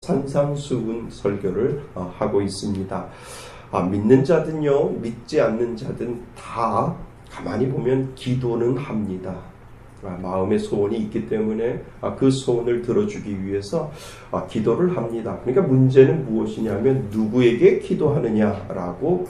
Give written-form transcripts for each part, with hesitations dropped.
산상수훈 설교를 하고 있습니다. 믿는 자든요, 믿지 않는 자든 다 가만히 보면 기도는 합니다. 마음의 소원이 있기 때문에 그 소원을 들어주기 위해서 기도를 합니다. 그러니까 문제는 무엇이냐면 누구에게 기도하느냐라고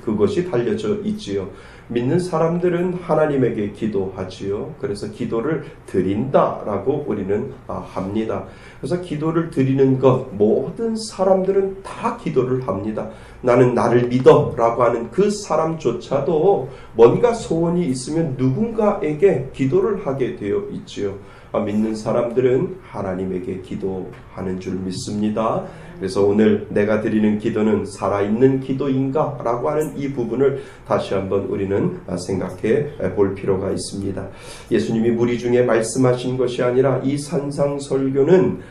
그것이 달려져 있지요. 믿는 사람들은 하나님에게 기도하지요. 그래서 기도를 드린다라고 우리는 합니다. 그래서 기도를 드리는 것, 모든 사람들은 다 기도를 합니다. 나는 나를 믿어 라고 하는 그 사람조차도 뭔가 소원이 있으면 누군가에게 기도를 하게 되어 있지요. 믿는 사람들은 하나님에게 기도하는 줄 믿습니다. 그래서 오늘 내가 드리는 기도는 살아있는 기도인가? 라고 하는 이 부분을 다시 한번 우리는 생각해 볼 필요가 있습니다. 예수님이 무리 중에 말씀하신 것이 아니라 이 산상수훈은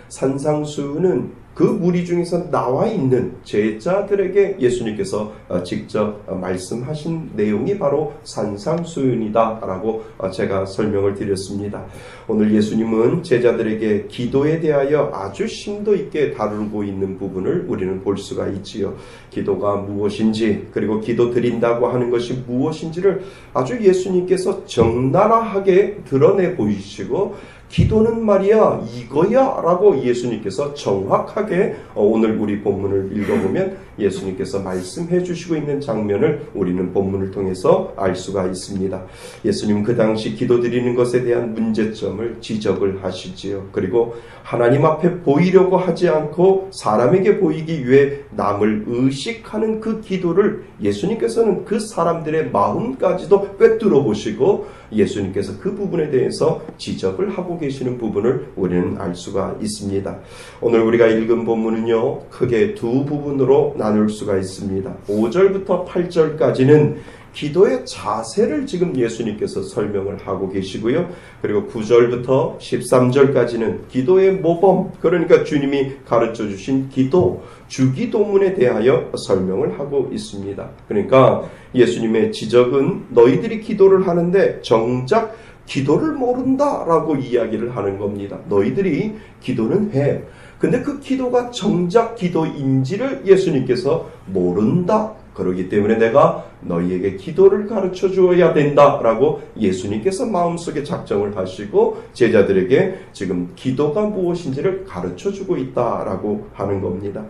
그 무리 중에서 나와 있는 제자들에게 예수님께서 직접 말씀하신 내용이 바로 산상수훈이다라고 제가 설명을 드렸습니다. 오늘 예수님은 제자들에게 기도에 대하여 아주 심도 있게 다루고 있는 부분을 우리는 볼 수가 있지요. 기도가 무엇인지, 그리고 기도 드린다고 하는 것이 무엇인지를 아주 예수님께서 적나라하게 드러내 보이시고, 기도는 말이야 이거야 라고 예수님께서 정확하게 오늘 우리 본문을 읽어보면 예수님께서 말씀해 주시고 있는 장면을 우리는 본문을 통해서 알 수가 있습니다. 예수님 그 당시 기도드리는 것에 대한 문제점을 지적을 하시지요. 그리고 하나님 앞에 보이려고 하지 않고 사람에게 보이기 위해 남을 의식하는 그 기도를 예수님께서는 그 사람들의 마음까지도 꿰뚫어 보시고 예수님께서 그 부분에 대해서 지적을 하고 계시는 부분을 우리는 알 수가 있습니다. 오늘 우리가 읽은 본문은요, 크게 두 부분으로 나눌 수가 있습니다. 5절부터 8절까지는 기도의 자세를 지금 예수님께서 설명을 하고 계시고요. 그리고 9절부터 13절까지는 기도의 모범, 그러니까 주님이 가르쳐 주신 기도, 주기도문에 대하여 설명을 하고 있습니다. 그러니까 예수님의 지적은 너희들이 기도를 하는데 정작 기도를 모른다라고 이야기를 하는 겁니다. 너희들이 기도는 해. 근데 그 기도가 정작 기도인지를 예수님께서 모른다. 그렇기 때문에 내가 너희에게 기도를 가르쳐 주어야 된다라고 예수님께서 마음속에 작정을 하시고 제자들에게 지금 기도가 무엇인지를 가르쳐 주고 있다라고 하는 겁니다.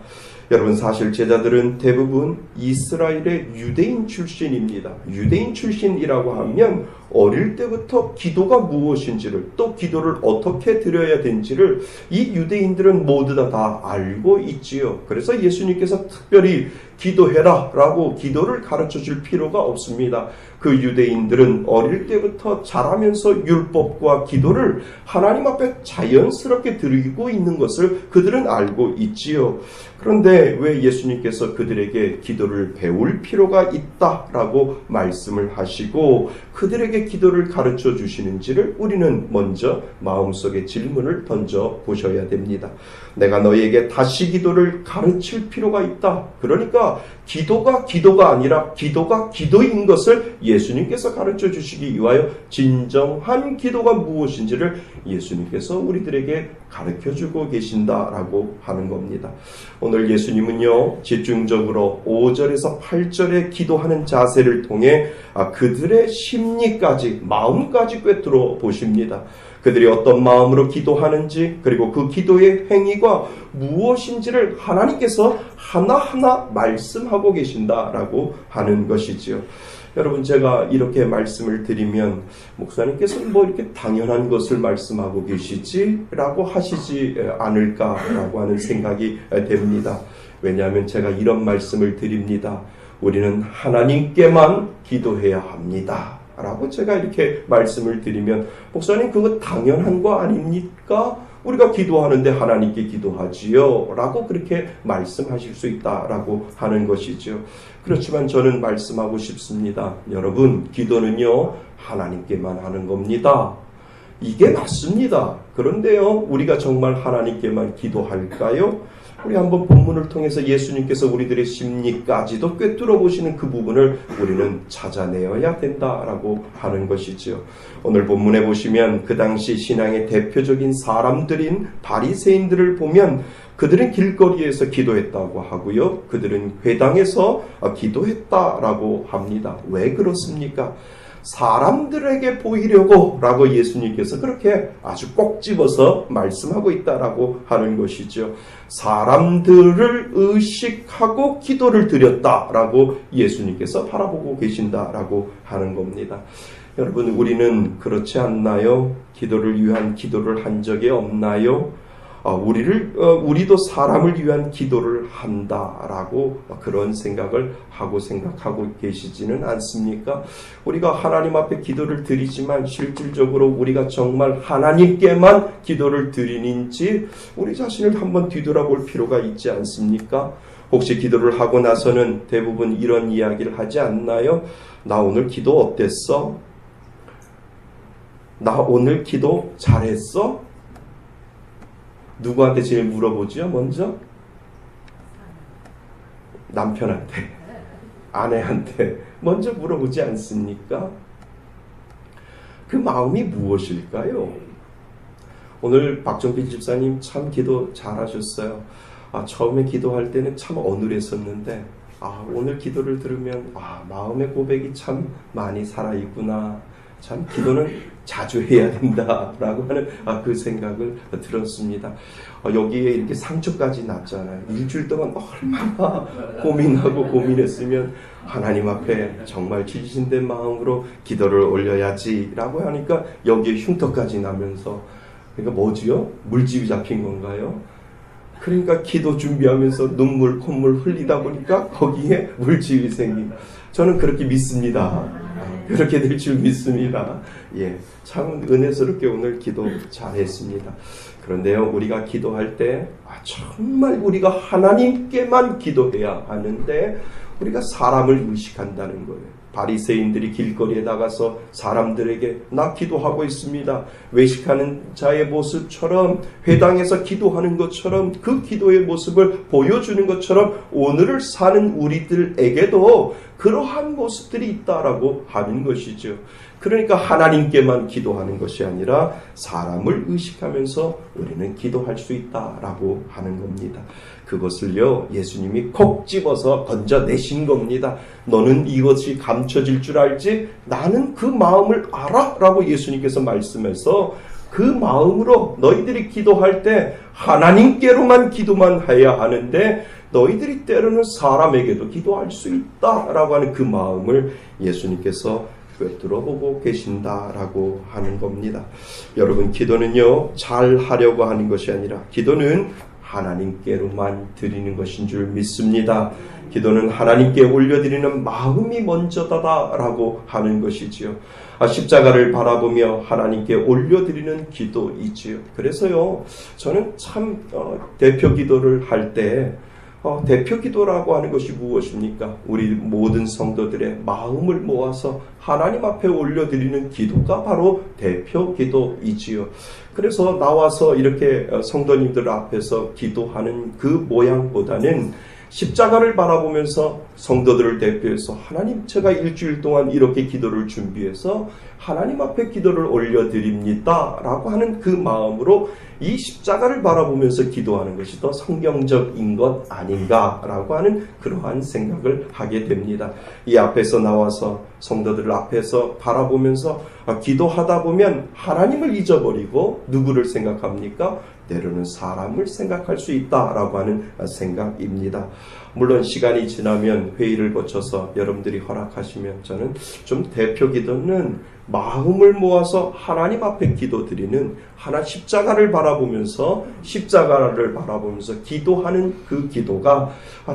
여러분, 사실 제자들은 대부분 이스라엘의 유대인 출신입니다. 유대인 출신이라고 하면 어릴 때부터 기도가 무엇인지를, 또 기도를 어떻게 드려야 되는지를 이 유대인들은 모두 다 알고 있지요. 그래서 예수님께서 특별히 기도해라 라고 기도를 가르쳐 줄 필요가 없습니다. 그 유대인들은 어릴 때부터 자라면서 율법과 기도를 하나님 앞에 자연스럽게 드리고 있는 것을 그들은 알고 있지요. 그런데 왜 예수님께서 그들에게 기도를 배울 필요가 있다라고 말씀을 하시고 그들에게 기도를 가르쳐 주시는지를 우리는 먼저 마음속에 질문을 던져 보셔야 됩니다. 내가 너희에게 다시 기도를 가르칠 필요가 있다. 그러니까 기도가 아니라 기도가 기도인 것을 예수님께서 가르쳐 주시기 위하여 진정한 기도가 무엇인지를 예수님께서 우리들에게 가르쳐 주고 계신다라고 하는 겁니다. 오늘 예수님은요, 집중적으로 5절에서 8절에 기도하는 자세를 통해 그들의 심리까지, 마음까지 꿰뚫어 보십니다. 그들이 어떤 마음으로 기도하는지, 그리고 그 기도의 행위가 무엇인지를 하나님께서 하나하나 말씀하고 계신다라고 하는 것이지요. 여러분, 제가 이렇게 말씀을 드리면 목사님께서는 뭐 이렇게 당연한 것을 말씀하고 계시지? 라고 하시지 않을까라고 하는 생각이 됩니다. 왜냐하면 제가 이런 말씀을 드립니다. 우리는 하나님께만 기도해야 합니다. 라고 제가 이렇게 말씀을 드리면 목사님 그거 당연한 거 아닙니까? 우리가 기도하는데 하나님께 기도하지요 라고 그렇게 말씀하실 수 있다라고 하는 것이죠. 그렇지만 저는 말씀하고 싶습니다. 여러분, 기도는요 하나님께만 하는 겁니다. 이게 맞습니다. 그런데요, 우리가 정말 하나님께만 기도할까요? 우리 한번 본문을 통해서 예수님께서 우리들의 심리까지도 꿰뚫어 보시는 그 부분을 우리는 찾아내어야 된다라고 하는 것이죠. 오늘 본문에 보시면 그 당시 신앙의 대표적인 사람들인 바리새인들을 보면 그들은 길거리에서 기도했다고 하고요. 그들은 회당에서 기도했다라고 합니다. 왜 그렇습니까? 사람들에게 보이려고 라고 예수님께서 그렇게 아주 꼭 집어서 말씀하고 있다라고 하는 것이죠. 사람들을 의식하고 기도를 드렸다라고 예수님께서 바라보고 계신다라고 하는 겁니다. 여러분, 우리는 그렇지 않나요? 기도를 위한 기도를 한 적이 없나요? 우리도 사람을 위한 기도를 한다라고 그런 생각을 생각하고 계시지는 않습니까? 우리가 하나님 앞에 기도를 드리지만 실질적으로 우리가 정말 하나님께만 기도를 드리는지 우리 자신을 한번 뒤돌아볼 필요가 있지 않습니까? 혹시 기도를 하고 나서는 대부분 이런 이야기를 하지 않나요? 나 오늘 기도 어땠어? 나 오늘 기도 잘했어? 누구한테 제일 물어보죠? 먼저? 남편한테, 아내한테 먼저 물어보지 않습니까? 그 마음이 무엇일까요? 오늘 박정빈 집사님 참 기도 잘하셨어요. 처음에 기도할 때는 참 어눌했었는데 오늘 기도를 들으면 마음의 고백이 참 많이 살아있구나. 참 기도는 자주 해야 된다라고 하는 그 생각을 들었습니다. 여기에 이렇게 상처까지 났잖아요. 일주일 동안 얼마나 고민하고 고민했으면 하나님 앞에 정말 진심된 마음으로 기도를 올려야지라고 하니까 여기에 흉터까지 나면서 그러니까 뭐지요? 물집이 잡힌 건가요? 그러니까 기도 준비하면서 눈물, 콧물 흘리다 보니까 거기에 물집이 생긴. 저는 그렇게 믿습니다. 그렇게 될 줄 믿습니다. 참 은혜스럽게 오늘 기도 잘했습니다. 그런데요, 우리가 기도할 때 정말 우리가 하나님께만 기도해야 하는데 우리가 사람을 의식한다는 거예요. 바리새인들이 길거리에 나가서 사람들에게 나 기도하고 있습니다. 외식하는 자의 모습처럼 회당에서 기도하는 것처럼 그 기도의 모습을 보여주는 것처럼 오늘을 사는 우리들에게도 그러한 모습들이 있다라고 하는 것이죠. 그러니까 하나님께만 기도하는 것이 아니라 사람을 의식하면서 우리는 기도할 수 있다라고 하는 겁니다. 그것을요, 예수님이 콕 집어서 건져내신 겁니다. 너는 이것이 감춰질 줄 알지? 나는 그 마음을 알아! 라고 예수님께서 말씀해서 그 마음으로 너희들이 기도할 때 하나님께로만 기도만 해야 하는데 너희들이 때로는 사람에게도 기도할 수 있다라고 하는 그 마음을 예수님께서 들어보고 계신다라고 하는 겁니다. 여러분, 기도는요, 잘 하려고 하는 것이 아니라 기도는 하나님께로만 드리는 것인 줄 믿습니다. 기도는 하나님께 올려드리는 마음이 먼저다라고 하는 것이지요. 십자가를 바라보며 하나님께 올려드리는 기도이지요. 그래서요, 저는 참 대표 기도를 할 때 대표 기도라고 하는 것이 무엇입니까? 우리 모든 성도들의 마음을 모아서 하나님 앞에 올려드리는 기도가 바로 대표 기도이지요. 그래서 나와서 이렇게 성도님들 앞에서 기도하는 그 모양보다는 십자가를 바라보면서 성도들을 대표해서 하나님, 제가 일주일 동안 이렇게 기도를 준비해서 하나님 앞에 기도를 올려드립니다 라고 하는 그 마음으로 이 십자가를 바라보면서 기도하는 것이 더 성경적인 것 아닌가라고 하는 그러한 생각을 하게 됩니다. 이 앞에서 나와서 성도들 앞에서 바라보면서 기도하다 보면 하나님을 잊어버리고 누구를 생각합니까? 때로는 사람을 생각할 수 있다라고 하는 생각입니다. 물론 시간이 지나면 회의를 거쳐서 여러분들이 허락하시면 저는 좀 대표 기도는 마음을 모아서 하나님 앞에 기도드리는 십자가를 바라보면서 기도하는 그 기도가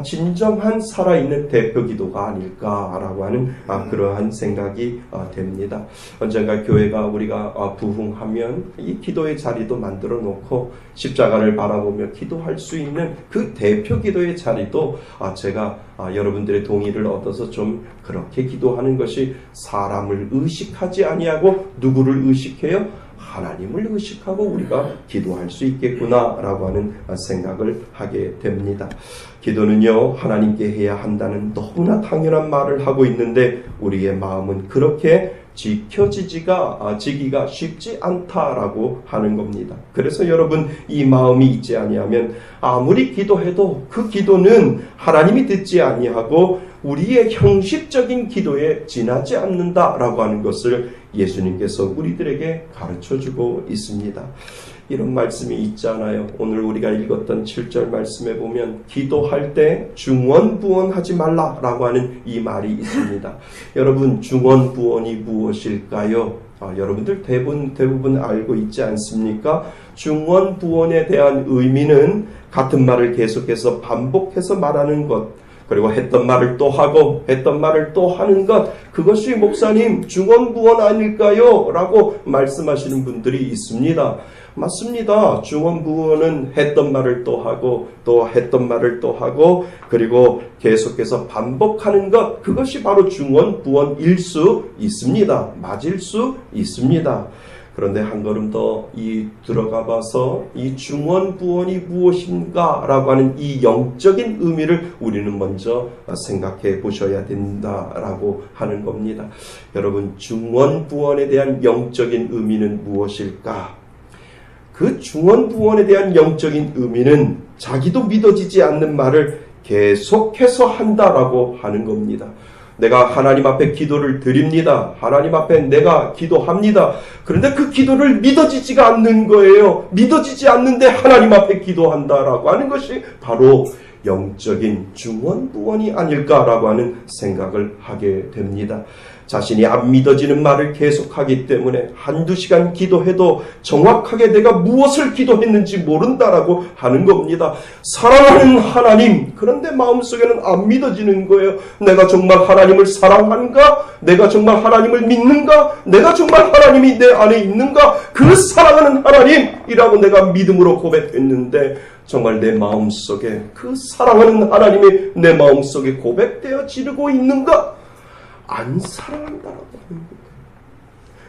진정한 살아있는 대표 기도가 아닐까라고 하는 그러한 생각이 됩니다. 언젠가 교회가 우리가 부흥하면 이 기도의 자리도 만들어 놓고 십자가를 바라보며 기도할 수 있는 그 대표 기도의 자리도 제가 여러분들의 동의를 얻어서 좀 그렇게 기도하는 것이 사람을 의식하지 아니하고 누구를 의식해요? 하나님을 의식하고 우리가 기도할 수 있겠구나라고 하는 생각을 하게 됩니다. 기도는요, 하나님께 해야 한다는 너무나 당연한 말을 하고 있는데 우리의 마음은 그렇게 지기가 쉽지 않다라고 하는 겁니다. 그래서 여러분, 이 마음이 있지 아니하면 아무리 기도해도 그 기도는 하나님이 듣지 아니하고 우리의 형식적인 기도에 지나지 않는다라고 하는 것을 예수님께서 우리들에게 가르쳐주고 있습니다. 이런 말씀이 있잖아요. 오늘 우리가 읽었던 7절 말씀에 보면 기도할 때 중언부언하지 말라라고 하는 이 말이 있습니다. 여러분, 중언부언이 무엇일까요? 여러분들 대부분 알고 있지 않습니까? 중언부언에 대한 의미는 같은 말을 계속해서 반복해서 말하는 것, 그리고 했던 말을 또 하고 했던 말을 또 하는 것, 그것이 목사님 중언부언 아닐까요? 라고 말씀하시는 분들이 있습니다. 맞습니다. 중언부언은 했던 말을 또 하고 또 했던 말을 또 하고 그리고 계속해서 반복하는 것, 그것이 바로 중언부언일 수 있습니다. 맞을 수 있습니다. 그런데 한 걸음 더 들어가 봐서 이 중언부언이 무엇인가라고 하는 이 영적인 의미를 우리는 먼저 생각해 보셔야 된다라고 하는 겁니다. 여러분, 중언부언에 대한 영적인 의미는 무엇일까? 그 중언부언에 대한 영적인 의미는 자기도 믿어지지 않는 말을 계속해서 한다라고 하는 겁니다. 내가 하나님 앞에 기도를 드립니다. 하나님 앞에 내가 기도합니다. 그런데 그 기도를 믿어지지가 않는 거예요. 믿어지지 않는데 하나님 앞에 기도한다라고 하는 것이 바로 영적인 중언부언이 아닐까라고 하는 생각을 하게 됩니다. 자신이 안 믿어지는 말을 계속하기 때문에 한두 시간 기도해도 정확하게 내가 무엇을 기도했는지 모른다라고 하는 겁니다. 사랑하는 하나님, 그런데 마음속에는 안 믿어지는 거예요. 내가 정말 하나님을 사랑하는가? 내가 정말 하나님을 믿는가? 내가 정말 하나님이 내 안에 있는가? 그 사랑하는 하나님이라고 내가 믿음으로 고백했는데 정말 내 마음속에 그 사랑하는 하나님이 내 마음속에 고백되어 지르고 있는가? 안 사랑한다라고 하는 거예요.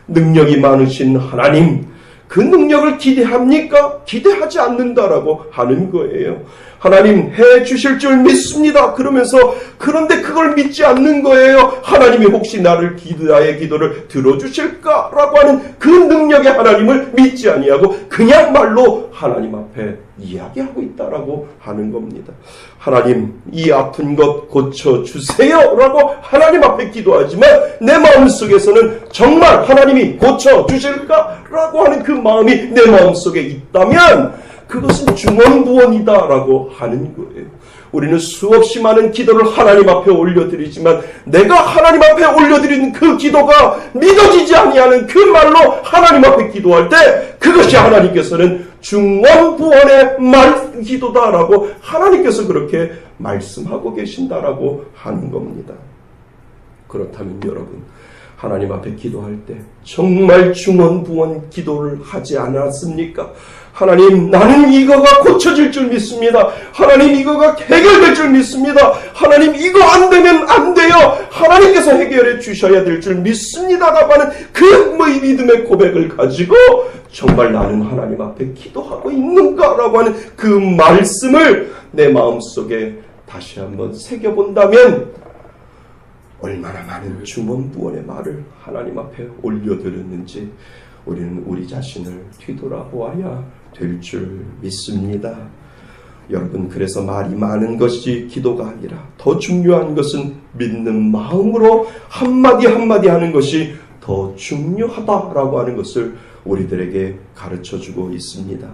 능력이 많으신 하나님, 그 능력을 기대합니까? 기대하지 않는다라고 하는 거예요. 하나님 해 주실 줄 믿습니다. 그러면서 그런데 그걸 믿지 않는 거예요. 하나님이 혹시 나의 기도를 들어주실까라고 하는 그 능력의 하나님을 믿지 아니하고 그냥 말로 하나님 앞에 이야기하고 있다라고 하는 겁니다. 하나님, 이 아픈 것 고쳐주세요 라고 하나님 앞에 기도하지만 내 마음속에서는 정말 하나님이 고쳐주실까? 라고 하는 그 마음이 내 마음속에 있다면 그것은 중언부언이다라고 하는 거예요. 우리는 수없이 많은 기도를 하나님 앞에 올려드리지만 내가 하나님 앞에 올려드리는 그 기도가 믿어지지 아니하는 그 말로 하나님 앞에 기도할 때 그것이 하나님께서는 중언부언의 말 기도다라고 하나님께서 그렇게 말씀하고 계신다라고 하는 겁니다. 그렇다면 여러분, 하나님 앞에 기도할 때 정말 중언부언 기도를 하지 않았습니까? 하나님, 나는 이거가 고쳐질 줄 믿습니다. 하나님, 이거가 해결될 줄 믿습니다. 하나님, 이거 안 되면 안 돼요. 하나님께서 해결해 주셔야 될 줄 믿습니다라고 하는 그 믿음의 고백을 가지고 정말 나는 하나님 앞에 기도하고 있는가라고 하는 그 말씀을 내 마음속에 다시 한번 새겨본다면 얼마나 많은 중언부언의 말을 하나님 앞에 올려드렸는지 우리는 우리 자신을 뒤돌아보아야 될 줄 믿습니다. 여러분, 그래서 말이 많은 것이 기도가 아니라 더 중요한 것은 믿는 마음으로 한마디 한마디 하는 것이 더 중요하다라고 하는 것을 우리들에게 가르쳐주고 있습니다.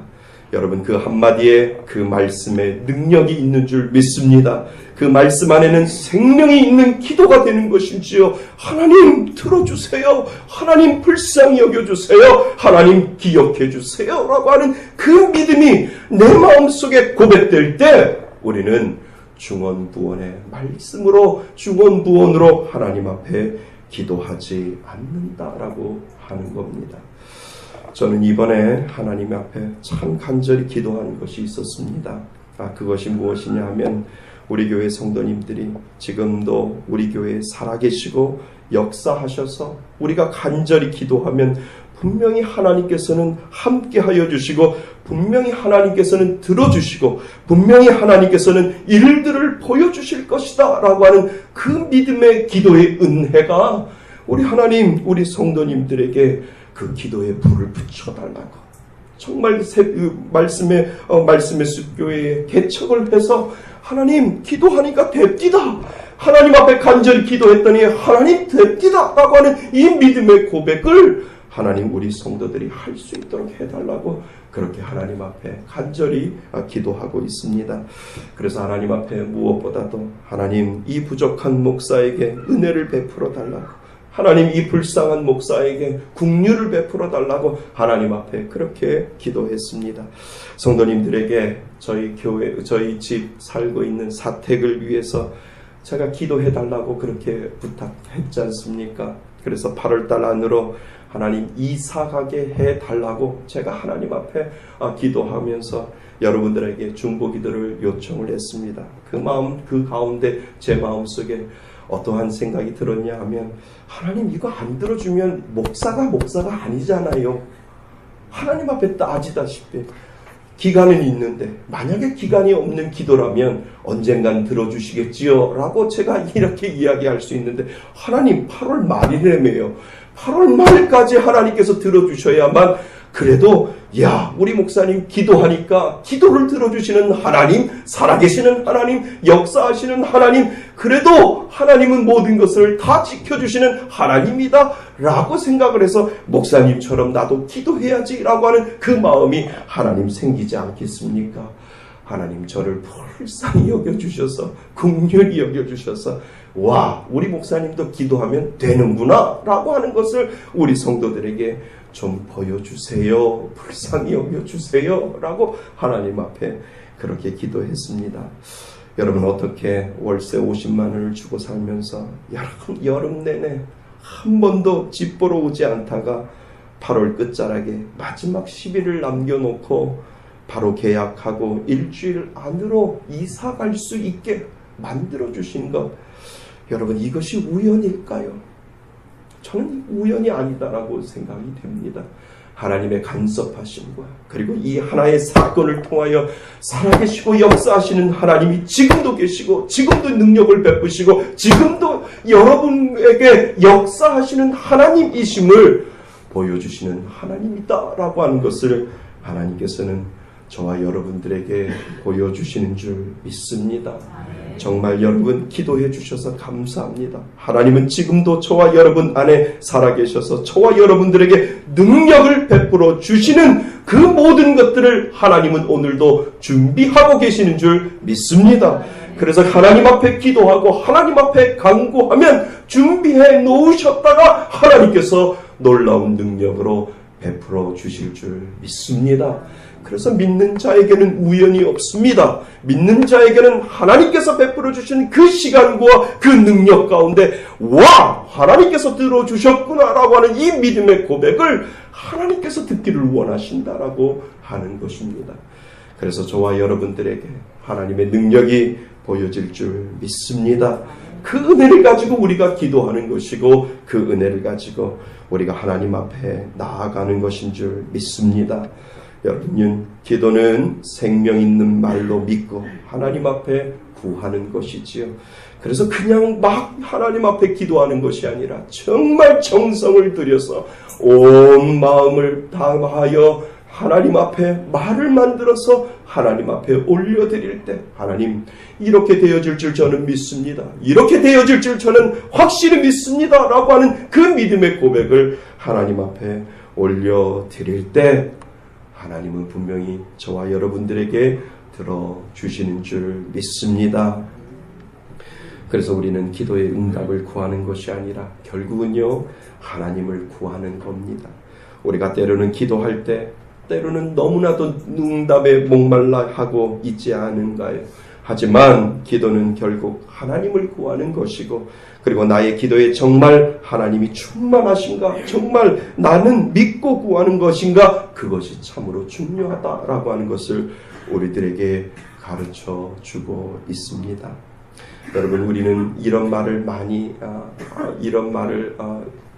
여러분, 그 한마디에 그 말씀에 능력이 있는 줄 믿습니다. 그 말씀 안에는 생명이 있는 기도가 되는 것이지요. 하나님 들어주세요. 하나님 불쌍히 여겨주세요. 하나님 기억해주세요. 라고 하는 그 믿음이 내 마음속에 고백될 때 우리는 중언부언의 말씀으로 중언부언으로 하나님 앞에 기도하지 않는다라고 하는 겁니다. 저는 이번에 하나님 앞에 참 간절히 기도하는 것이 있었습니다. 그것이 무엇이냐 하면 우리 교회 성도님들이 지금도 우리 교회에 살아계시고 역사하셔서 우리가 간절히 기도하면 분명히 하나님께서는 함께하여 주시고 분명히 하나님께서는 들어주시고 분명히 하나님께서는 일들을 보여주실 것이다 라고 하는 그 믿음의 기도의 은혜가 우리 하나님, 우리 성도님들에게 그 기도의 불을 붙여달라고 정말 말씀의 숲교회에 개척을 해서 하나님 기도하니까 됩디다. 하나님 앞에 간절히 기도했더니 하나님 됩디다 라고 하는 이 믿음의 고백을 하나님 우리 성도들이 할 수 있도록 해달라고 그렇게 하나님 앞에 간절히 기도하고 있습니다. 그래서 하나님 앞에 무엇보다도 하나님 이 부족한 목사에게 은혜를 베풀어 달라고 하나님 이 불쌍한 목사에게 긍휼을 베풀어 달라고 하나님 앞에 그렇게 기도했습니다. 성도님들에게 저희 교회, 저희 집 살고 있는 사택을 위해서 제가 기도해 달라고 그렇게 부탁했지 않습니까? 그래서 8월달 안으로 하나님 이사 가게 해달라고 제가 하나님 앞에 기도하면서 여러분들에게 중보기도를 요청을 했습니다. 그 마음, 그 가운데 제 마음속에 어떠한 생각이 들었냐 하면 하나님 이거 안 들어주면 목사가 아니잖아요. 하나님 앞에 따지다시피 기간은 있는데 만약에 기간이 없는 기도라면 언젠간 들어주시겠지요 라고 제가 이렇게 이야기할 수 있는데 하나님 8월 말이라며요. 8월 말까지 하나님께서 들어주셔야만 그래도 우리 목사님 기도하니까 기도를 들어주시는 하나님, 살아계시는 하나님, 역사하시는 하나님, 그래도 하나님은 모든 것을 다 지켜주시는 하나님이다 라고 생각을 해서 목사님처럼 나도 기도해야지 라고 하는 그 마음이 하나님 생기지 않겠습니까? 하나님 저를 불쌍히 여겨주셔서 긍휼히 여겨주셔서 우리 목사님도 기도하면 되는구나 라고 하는 것을 우리 성도들에게 좀 보여주세요. 불쌍히 여겨주세요 라고 하나님 앞에 그렇게 기도했습니다. 여러분 어떻게 월세 50만 원을 주고 살면서 여름 내내 한 번도 집 보러 오지 않다가 8월 끝자락에 마지막 10일을 남겨놓고 바로 계약하고 일주일 안으로 이사 갈 수 있게 만들어주신 것, 여러분 이것이 우연일까요? 저는 우연이 아니다라고 생각이 됩니다. 하나님의 간섭하심과 그리고 이 하나의 사건을 통하여 살아계시고 역사하시는 하나님이 지금도 계시고 지금도 능력을 베푸시고 지금도 여러분에게 역사하시는 하나님이심을 보여주시는 하나님이다라고 하는 것을 하나님께서는 저와 여러분들에게 보여주시는 줄 믿습니다. 정말 여러분 기도해 주셔서 감사합니다. 하나님은 지금도 저와 여러분 안에 살아계셔서 저와 여러분들에게 능력을 베풀어 주시는 그 모든 것들을 하나님은 오늘도 준비하고 계시는 줄 믿습니다. 그래서 하나님 앞에 기도하고 하나님 앞에 간구하면 준비해 놓으셨다가 하나님께서 놀라운 능력으로 베풀어 주실 줄 믿습니다. 그래서 믿는 자에게는 우연이 없습니다. 믿는 자에게는 하나님께서 베풀어 주시는 그 시간과 그 능력 가운데 하나님께서 들어주셨구나라고 하는 이 믿음의 고백을 하나님께서 듣기를 원하신다라고 하는 것입니다. 그래서 저와 여러분들에게 하나님의 능력이 보여질 줄 믿습니다. 그 은혜를 가지고 우리가 기도하는 것이고 그 은혜를 가지고 우리가 하나님 앞에 나아가는 것인 줄 믿습니다. 여러분, 기도는 생명 있는 말로 믿고 하나님 앞에 구하는 것이지요. 그래서 그냥 막 하나님 앞에 기도하는 것이 아니라 정말 정성을 들여서 온 마음을 다하여 하나님 앞에 말을 만들어서 하나님 앞에 올려드릴 때 하나님 이렇게 되어질 줄 저는 믿습니다. 이렇게 되어질 줄 저는 확실히 믿습니다. 라고 하는 그 믿음의 고백을 하나님 앞에 올려드릴 때 하나님은 분명히 저와 여러분들에게 들어주시는 줄 믿습니다. 그래서 우리는 기도의 응답을 구하는 것이 아니라 결국은요 하나님을 구하는 겁니다. 우리가 때로는 기도할 때 때로는 너무나도 응답에 목말라 하고 있지 않은가요? 하지만 기도는 결국 하나님을 구하는 것이고 그리고 나의 기도에 정말 하나님이 충만하신가? 정말 나는 믿고 구하는 것인가? 그것이 참으로 중요하다라고 하는 것을 우리들에게 가르쳐 주고 있습니다. 여러분 우리는 이런 말을 많이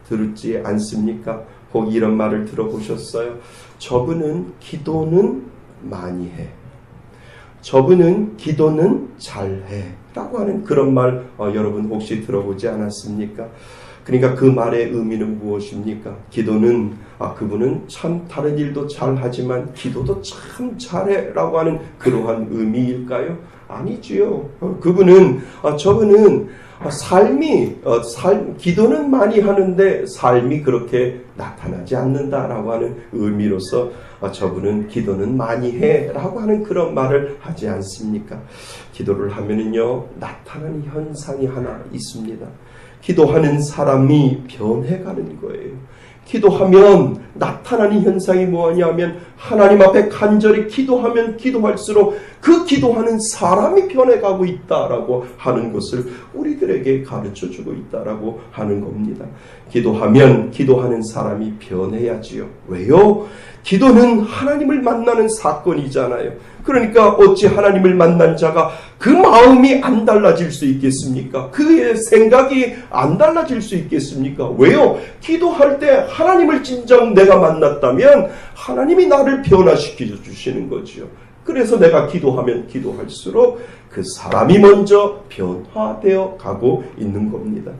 듣지 않습니까? 혹 이런 말을 들어보셨어요? 저분은 기도는 많이 해. 저분은 기도는 잘해. 라고 하는 그런 말 여러분 혹시 들어보지 않았습니까? 그러니까 그 말의 의미는 무엇입니까? 기도는 그분은 참 다른 일도 잘하지만 기도도 참 잘해 라고 하는 그러한 의미일까요? 아니지요. 저분은 기도는 많이 하는데 삶이 그렇게 나타나지 않는다라고 하는 의미로서 저분은 기도는 많이 해 라고 하는 그런 말을 하지 않습니까? 기도를 하면은요, 나타나는 현상이 하나 있습니다. 기도하는 사람이 변해가는 거예요. 기도하면 나타나는 현상이 뭐냐면 하나님 앞에 간절히 기도하면 기도할수록 그 기도하는 사람이 변해가고 있다라고 하는 것을 우리들에게 가르쳐주고 있다라고 하는 겁니다. 기도하면 기도하는 사람이 변해야지요. 왜요? 기도는 하나님을 만나는 사건이잖아요. 그러니까 어찌 하나님을 만난 자가 그 마음이 안 달라질 수 있겠습니까? 그의 생각이 안 달라질 수 있겠습니까? 왜요? 기도할 때 하나님을 진정 내가 만났다면 하나님이 나를 변화시켜 주시는 거지요. 그래서 내가 기도하면 기도할수록 그 사람이 먼저 변화되어 가고 있는 겁니다.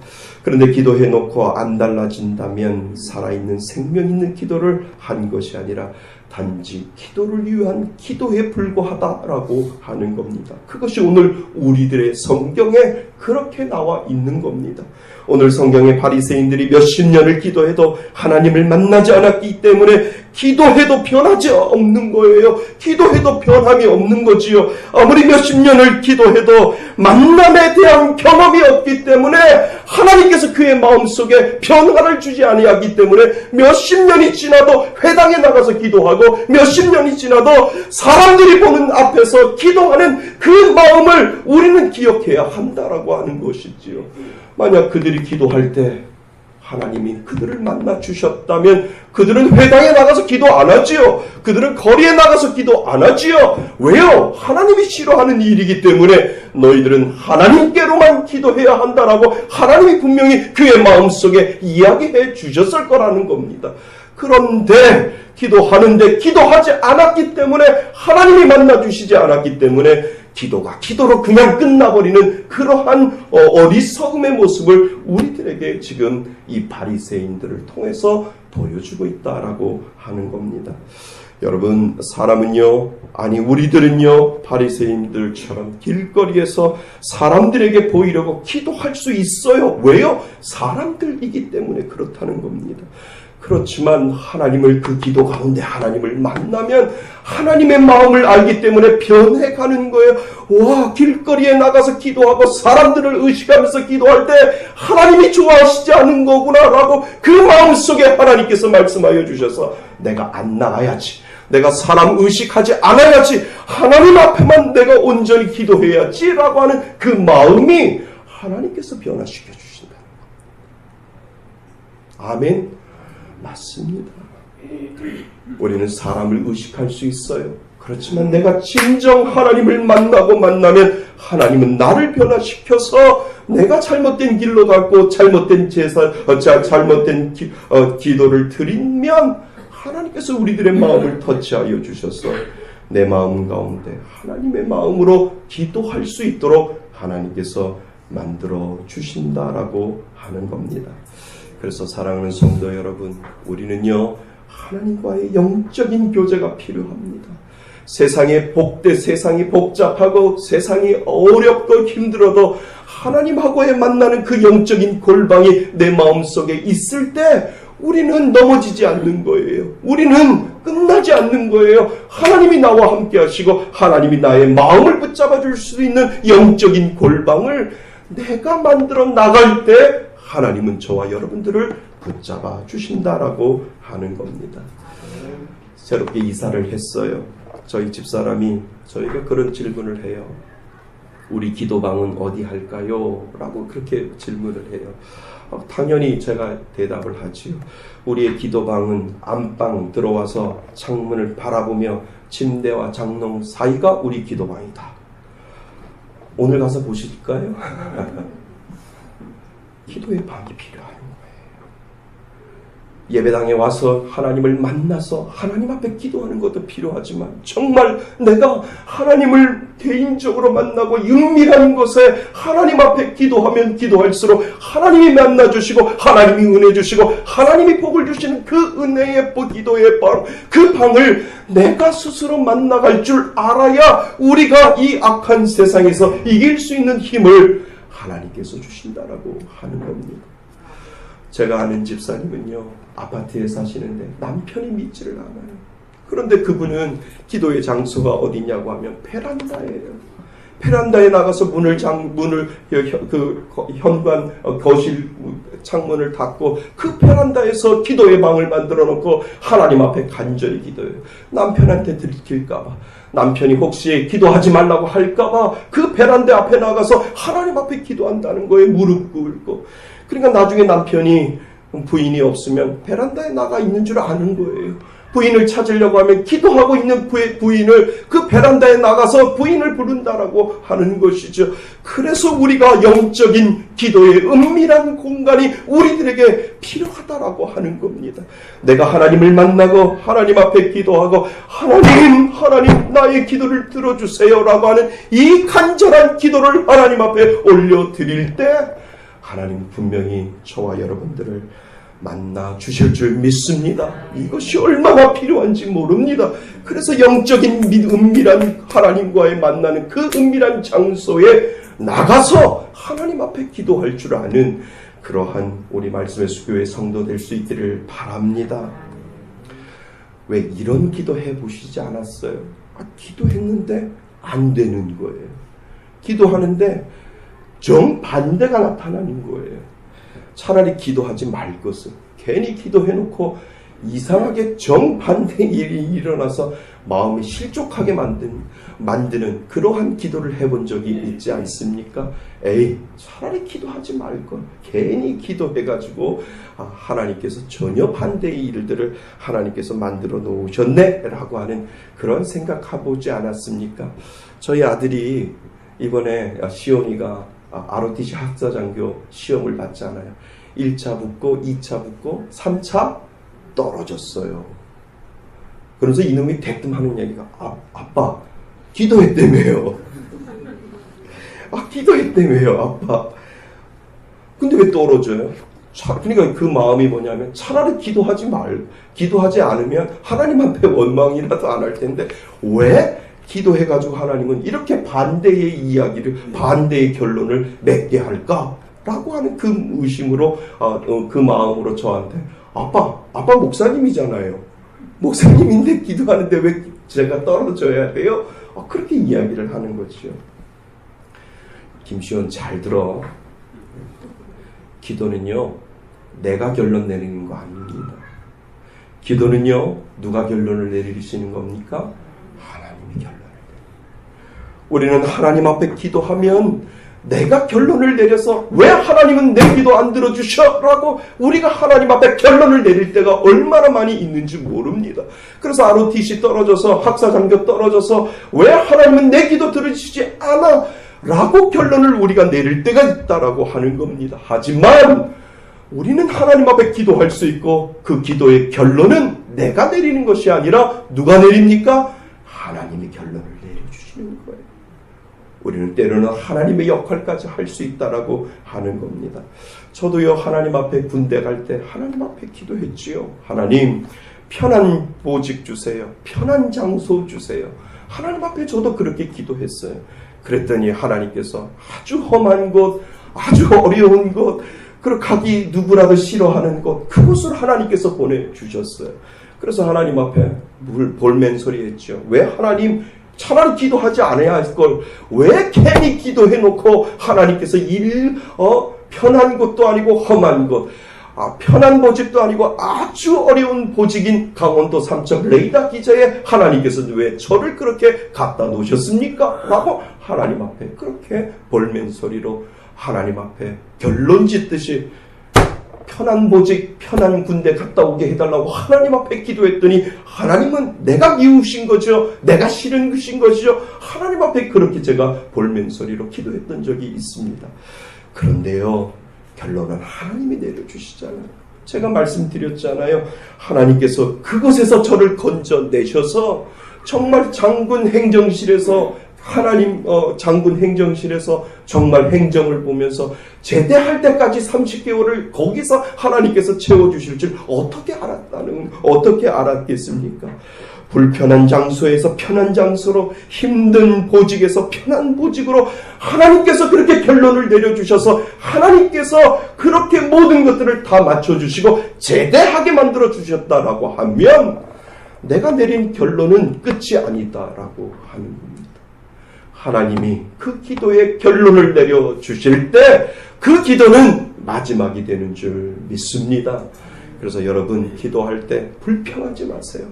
그런데 기도해놓고 안 달라진다면 살아있는 생명 있는 기도를 한 것이 아니라 단지 기도를 위한 기도에 불과하다라고 하는 겁니다. 그것이 오늘 우리들의 성경에 그렇게 나와 있는 겁니다. 오늘 성경의 바리새인들이 몇십 년을 기도해도 하나님을 만나지 않았기 때문에 기도해도 변하지 없는 거예요. 기도해도 변함이 없는 거지요. 아무리 몇십 년을 기도해도 만남에 대한 경험이 없기 때문에 하나님께서 그의 마음속에 변화를 주지 아니하기 때문에 몇십 년이 지나도 회당에 나가서 기도하고 몇십 년이 지나도 사람들이 보는 앞에서 기도하는 그 마음을 우리는 기억해야 한다라고 하는 것이지요. 만약 그들이 기도할 때 하나님이 그들을 만나 주셨다면 그들은 회당에 나가서 기도 안 하지요. 그들은 거리에 나가서 기도 안 하지요. 왜요? 하나님이 싫어하는 일이기 때문에 너희들은 하나님께로만 기도해야 한다라고 하나님이 분명히 그의 마음속에 이야기해 주셨을 거라는 겁니다. 그런데 기도하는데 기도하지 않았기 때문에 하나님이 만나 주시지 않았기 때문에 기도가 기도로 그냥 끝나버리는 그러한 어리석음의 모습을 우리들에게 지금 이 바리새인들을 통해서 보여주고 있다라고 하는 겁니다. 여러분, 사람은요, 아니 우리들은요, 바리새인들처럼 길거리에서 사람들에게 보이려고 기도할 수 있어요. 왜요? 사람들이기 때문에 그렇다는 겁니다. 그렇지만 하나님을 그 기도 가운데 하나님을 만나면 하나님의 마음을 알기 때문에 변해가는 거예요. 와, 길거리에 나가서 기도하고 사람들을 의식하면서 기도할 때 하나님이 좋아하시지 않은 거구나 라고 그 마음속에 하나님께서 말씀하여 주셔서 내가 안 나가야지, 내가 사람 의식하지 않아야지, 하나님 앞에만 내가 온전히 기도해야지 라고 하는 그 마음이 하나님께서 변화시켜 주신다. 아멘. 맞습니다. 우리는 사람을 의식할 수 있어요. 그렇지만 내가 진정 하나님을 만나면 하나님은 나를 변화시켜서 내가 잘못된 길로 갔고 잘못된 기도를 드리면 하나님께서 우리들의 마음을 터치하여 주셔서 내 마음 가운데 하나님의 마음으로 기도할 수 있도록 하나님께서 만들어 주신다라고 하는 겁니다. 그래서 사랑하는 성도 여러분, 우리는요, 하나님과의 영적인 교제가 필요합니다. 세상이 복잡하고 세상이 어렵고 힘들어도 하나님하고의 만나는 그 영적인 골방이 내 마음속에 있을 때 우리는 넘어지지 않는 거예요. 우리는 끝나지 않는 거예요. 하나님이 나와 함께 하시고 하나님이 나의 마음을 붙잡아 줄 수 있는 영적인 골방을 내가 만들어 나갈 때 하나님은 저와 여러분들을 붙잡아 주신다라고 하는 겁니다. 새롭게 이사를 했어요. 저희 집사람이 저에게 그런 질문을 해요. 우리 기도방은 어디 할까요? 라고 그렇게 질문을 해요. 당연히 제가 대답을 하지요. 우리의 기도방은 안방 들어와서 창문을 바라보며 침대와 장롱 사이가 우리 기도방이다. 오늘 가서 보실까요? 기도의 방이 필요한 거예요. 예배당에 와서 하나님을 만나서 하나님 앞에 기도하는 것도 필요하지만 정말 내가 하나님을 개인적으로 만나고 은밀한 곳에 하나님 앞에 기도하면 기도할수록 하나님이 만나주시고 하나님이 은혜 주시고 하나님이 복을 주시는 그 은혜의 기도의 그 방을 내가 스스로 만나갈 줄 알아야 우리가 이 악한 세상에서 이길 수 있는 힘을 하나님께서 주신다라고 하는 겁니다. 제가 아는 집사님은요, 아파트에 사시는데 남편이 믿지를 않아요. 그런데 그분은 기도의 장소가 어디냐고 하면 베란다예요. 베란다에 나가서 현관 거실 창문을 닫고 그 베란다에서 기도의 방을 만들어 놓고 하나님 앞에 간절히 기도해요. 남편한테 들킬까봐, 남편이 혹시 기도하지 말라고 할까봐 그 베란다 앞에 나가서 하나님 앞에 기도한다는 거에 무릎 꿇고, 그러니까 나중에 남편이 부인이 없으면 베란다에 나가 있는 줄 아는 거예요. 부인을 찾으려고 하면 기도하고 있는 부인을 그 베란다에 나가서 부인을 부른다라고 하는 것이죠. 그래서 우리가 영적인 기도의 은밀한 공간이 우리들에게 필요하다라고 하는 겁니다. 내가 하나님을 만나고 하나님 앞에 기도하고 하나님 나의 기도를 들어주세요라고 하는 이 간절한 기도를 하나님 앞에 올려드릴 때 하나님 분명히 저와 여러분들을 만나 주실 줄 믿습니다. 이것이 얼마나 필요한지 모릅니다. 그래서 영적인 은밀한 하나님과의 만나는 그 은밀한 장소에 나가서 하나님 앞에 기도할 줄 아는 그러한 우리 말씀의 수교의 성도 될 수 있기를 바랍니다. 왜 이런 기도 해보시지 않았어요? 기도했는데 안 되는 거예요. 기도하는데 정반대가 나타나는 거예요. 차라리 기도하지 말 것을. 괜히 기도해놓고 이상하게 정반대의 일이 일어나서 마음이 실족하게 만드는 그러한 기도를 해본 적이 있지 않습니까? 차라리 기도하지 말걸. 괜히 기도해가지고 하나님께서 전혀 반대의 일들을 하나님께서 만들어 놓으셨네 라고 하는 그런 생각해보지 않았습니까? 저희 아들이 이번에 시온이가 ROTC 학사장교 시험을 봤잖아요. 1차 붙고 2차 붙고 3차 떨어졌어요. 그래서 이놈이 대뜸 하는 얘기가 아빠 기도했다며요. 기도했다며요 아빠. 근데 왜 떨어져요? 그러니까 그 마음이 뭐냐면 차라리 기도하지 않으면 하나님 앞에 원망이라도 안 할 텐데 왜 기도해가지고 하나님은 이렇게 반대의 이야기를, 반대의 결론을 맺게 할까라고 하는 그 의심으로, 그 마음으로 저한테 아빠 목사님이잖아요. 목사님인데 기도하는데 왜 제가 떨어져야 돼요? 그렇게 이야기를 하는 거죠. 김시원 잘 들어. 기도는요, 내가 결론 내리는 거 아닙니다. 기도는요, 누가 결론을 내리시는 겁니까? 우리는 하나님 앞에 기도하면 내가 결론을 내려서 왜 하나님은 내 기도 안 들어주셔? 라고 우리가 하나님 앞에 결론을 내릴 때가 얼마나 많이 있는지 모릅니다. 그래서 ROTC 떨어져서 학사장교 떨어져서 왜 하나님은 내 기도 들어주시지 않아? 라고 결론을 우리가 내릴 때가 있다라고 하는 겁니다. 하지만 우리는 하나님 앞에 기도할 수 있고 그 기도의 결론은 내가 내리는 것이 아니라 누가 내립니까? 하나님이 결론을 내려주시는 거예요. 우리는 때로는 하나님의 역할까지 할 수 있다라고 하는 겁니다. 저도요, 하나님 앞에 군대 갈 때 하나님 앞에 기도했지요. 하나님, 편한 보직 주세요. 편한 장소 주세요. 하나님 앞에 저도 그렇게 기도했어요. 그랬더니 하나님께서 아주 험한 곳, 아주 어려운 곳, 그리고 가기 누구라도 싫어하는 곳, 그곳을 하나님께서 보내주셨어요. 그래서 하나님 앞에 볼멘소리 했죠. 왜 하나님, 차라리 기도하지 않아야 할 걸 왜 괜히 기도해놓고 하나님께서 편한 곳도 아니고 험한 곳, 편한 보직도 아니고 아주 어려운 보직인 강원도 삼척 레이다 기자에 하나님께서 왜 저를 그렇게 갖다 놓으셨습니까? 라고 하나님 앞에 그렇게 볼멘소리로 하나님 앞에 결론 짓듯이 편한 보직, 편한 군대 갔다 오게 해달라고 하나님 앞에 기도했더니 하나님은 내가 미우신 거죠. 내가 싫은 것이죠. 하나님 앞에 그렇게 제가 볼멘소리로 기도했던 적이 있습니다. 그런데요, 결론은 하나님이 내려주시잖아요. 제가 말씀드렸잖아요. 하나님께서 그곳에서 저를 건져내셔서 정말 장군 행정실에서 장군 행정실에서 정말 행정을 보면서 제대할 때까지 30개월을 거기서 하나님께서 채워주실 줄 어떻게 알았겠습니까? 불편한 장소에서 편한 장소로, 힘든 보직에서 편한 보직으로 하나님께서 그렇게 결론을 내려주셔서 하나님께서 그렇게 모든 것들을 다 맞춰주시고 제대하게 만들어주셨다라고 하면 내가 내린 결론은 끝이 아니다라고 하는 겁니다. 하나님이 그 기도의 결론을 내려주실 때 그 기도는 마지막이 되는 줄 믿습니다. 그래서 여러분 기도할 때 불평하지 마세요.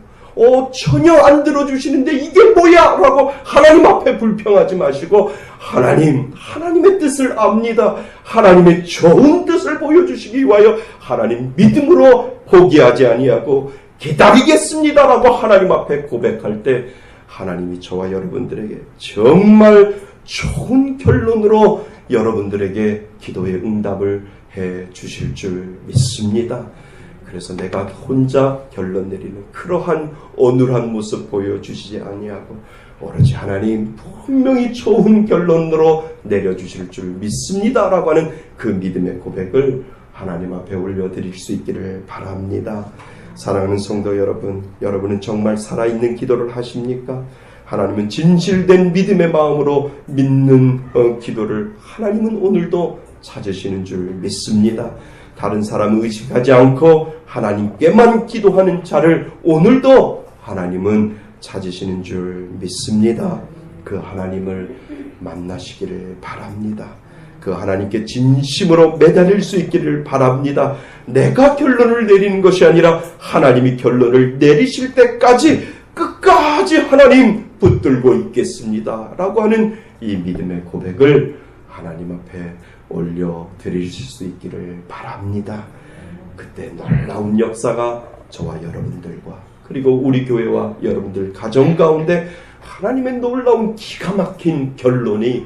전혀 안 들어주시는데 이게 뭐야? 라고 하나님 앞에 불평하지 마시고 하나님의 뜻을 압니다. 하나님의 좋은 뜻을 보여주시기 위하여 하나님 믿음으로 포기하지 아니하고 기다리겠습니다 라고 하나님 앞에 고백할 때 하나님이 저와 여러분들에게 정말 좋은 결론으로 여러분들에게 기도의 응답을 해 주실 줄 믿습니다. 그래서 내가 혼자 결론 내리는 그러한 어눌한 모습 보여주시지 아니하고 오로지 하나님 분명히 좋은 결론으로 내려주실 줄 믿습니다 라고 하는 그 믿음의 고백을 하나님 앞에 올려드릴 수 있기를 바랍니다. 사랑하는 성도 여러분, 여러분은 정말 살아있는 기도를 하십니까? 하나님은 진실된 믿음의 마음으로 믿는 기도를 하나님은 오늘도 찾으시는 줄 믿습니다. 다른 사람을 의식하지 않고 하나님께만 기도하는 자를 오늘도 하나님은 찾으시는 줄 믿습니다. 그 하나님을 만나시기를 바랍니다. 그 하나님께 진심으로 매달릴 수 있기를 바랍니다. 내가 결론을 내리는 것이 아니라 하나님이 결론을 내리실 때까지 끝까지 하나님 붙들고 있겠습니다 라고 하는 이 믿음의 고백을 하나님 앞에 올려드리실 수 있기를 바랍니다. 그때 놀라운 역사가 저와 여러분들과 그리고 우리 교회와 여러분들 가정 가운데 하나님의 놀라운 기가 막힌 결론이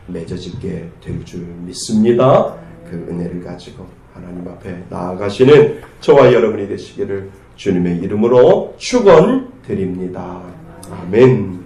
맺어지게 될 줄 믿습니다. 그 은혜를 가지고 하나님 앞에 나아가시는 저와 여러분이 되시기를 주님의 이름으로 축원드립니다. 아멘.